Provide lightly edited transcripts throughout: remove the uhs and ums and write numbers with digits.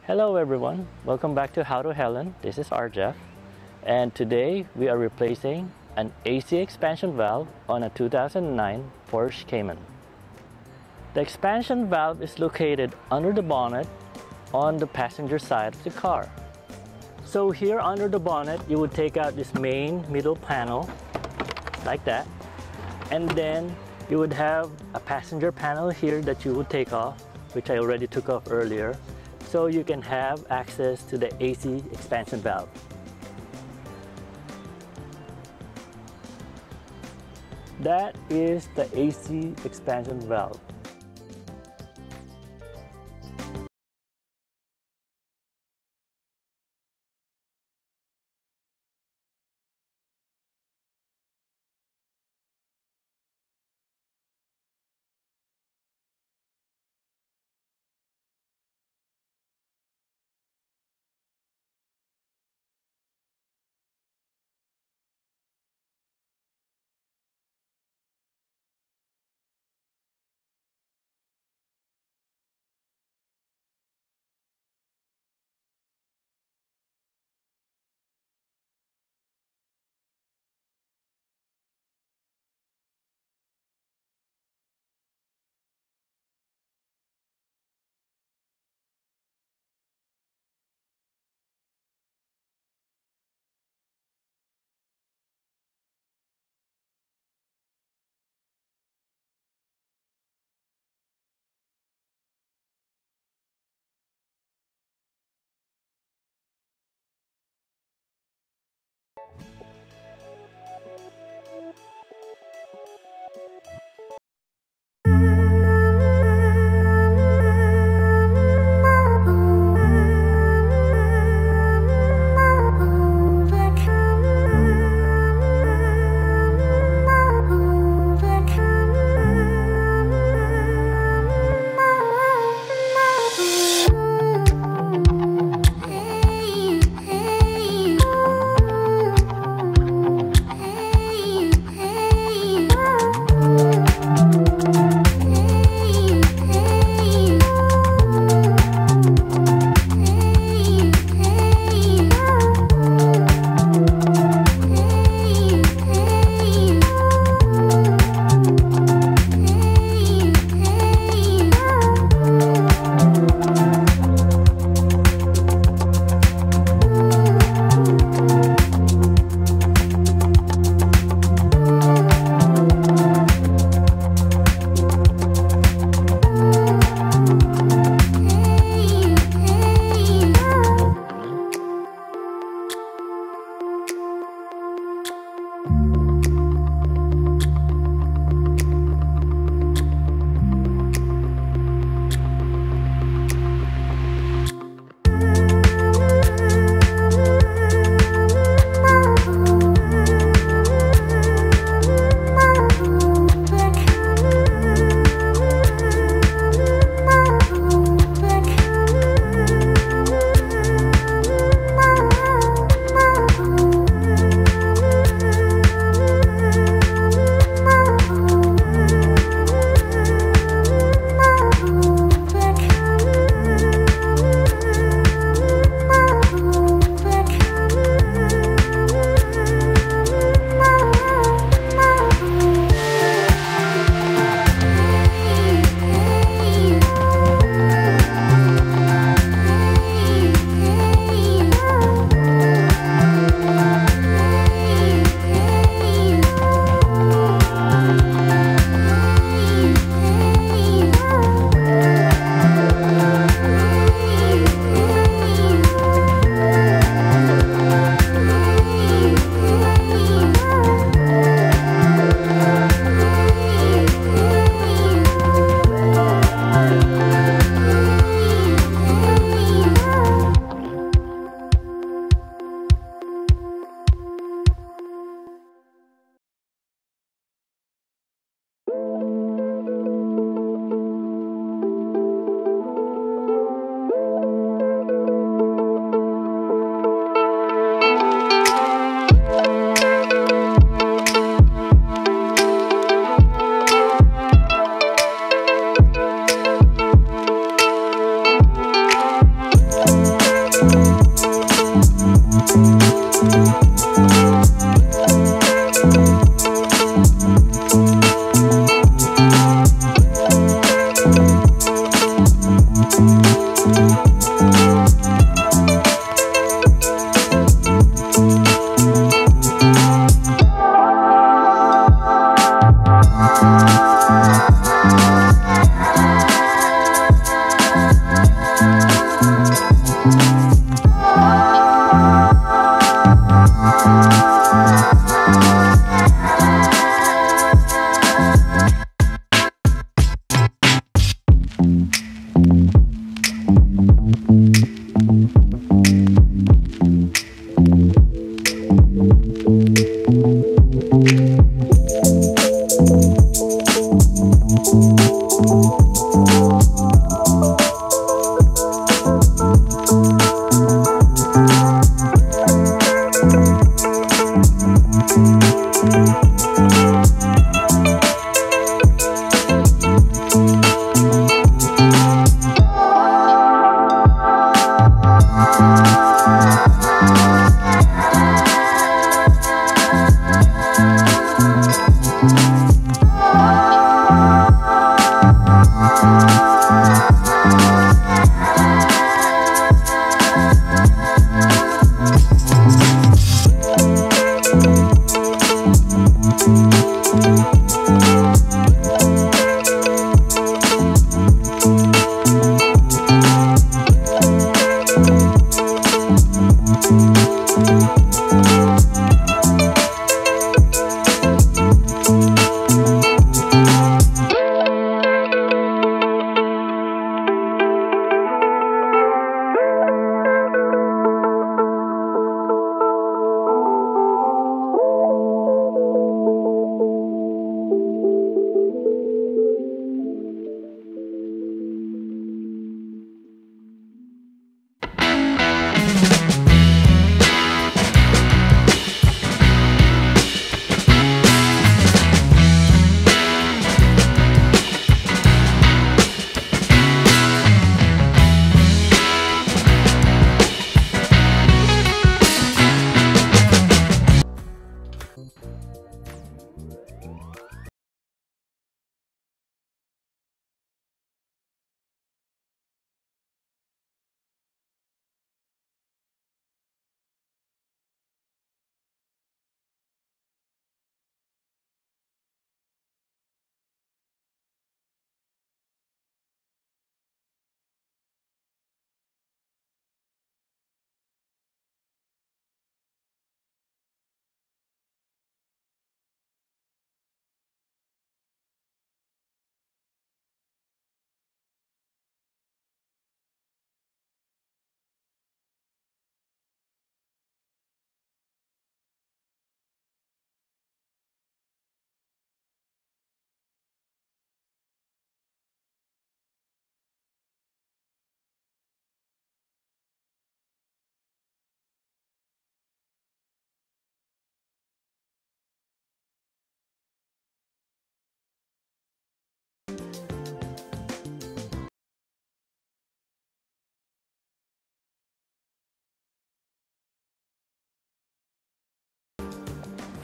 Hello everyone, welcome back to How to Helen. This is RJeff, and today we are replacing an AC expansion valve on a 2009 Porsche Cayman. The expansion valve is located under the bonnet on the passenger side of the car. So here under the bonnet, you would take out this main middle panel like that, and then you would have a passenger panel here that you would take off, which I already took off earlier, so you can have access to the AC expansion valve. That is the AC expansion valve.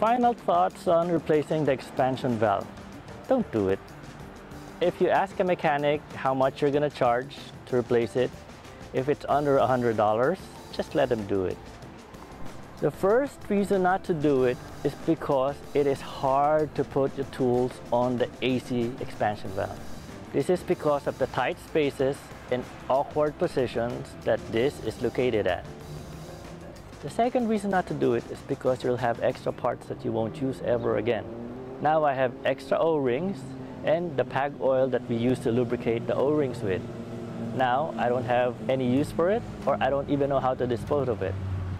Final thoughts on replacing the expansion valve. Don't do it. If you ask a mechanic how much you're going to charge to replace it, if it's under $100, just let them do it. The first reason not to do it is because it is hard to put your tools on the AC expansion valve. This is because of the tight spaces and awkward positions that this is located at. The second reason not to do it is because you'll have extra parts that you won't use ever again. Now I have extra O-rings and the PAG oil that we use to lubricate the O-rings with. Now I don't have any use for it, or I don't even know how to dispose of it.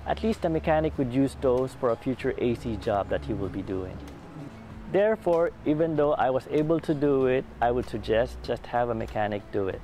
At least the mechanic would use those for a future AC job that he will be doing. Therefore, even though I was able to do it, I would suggest just have a mechanic do it.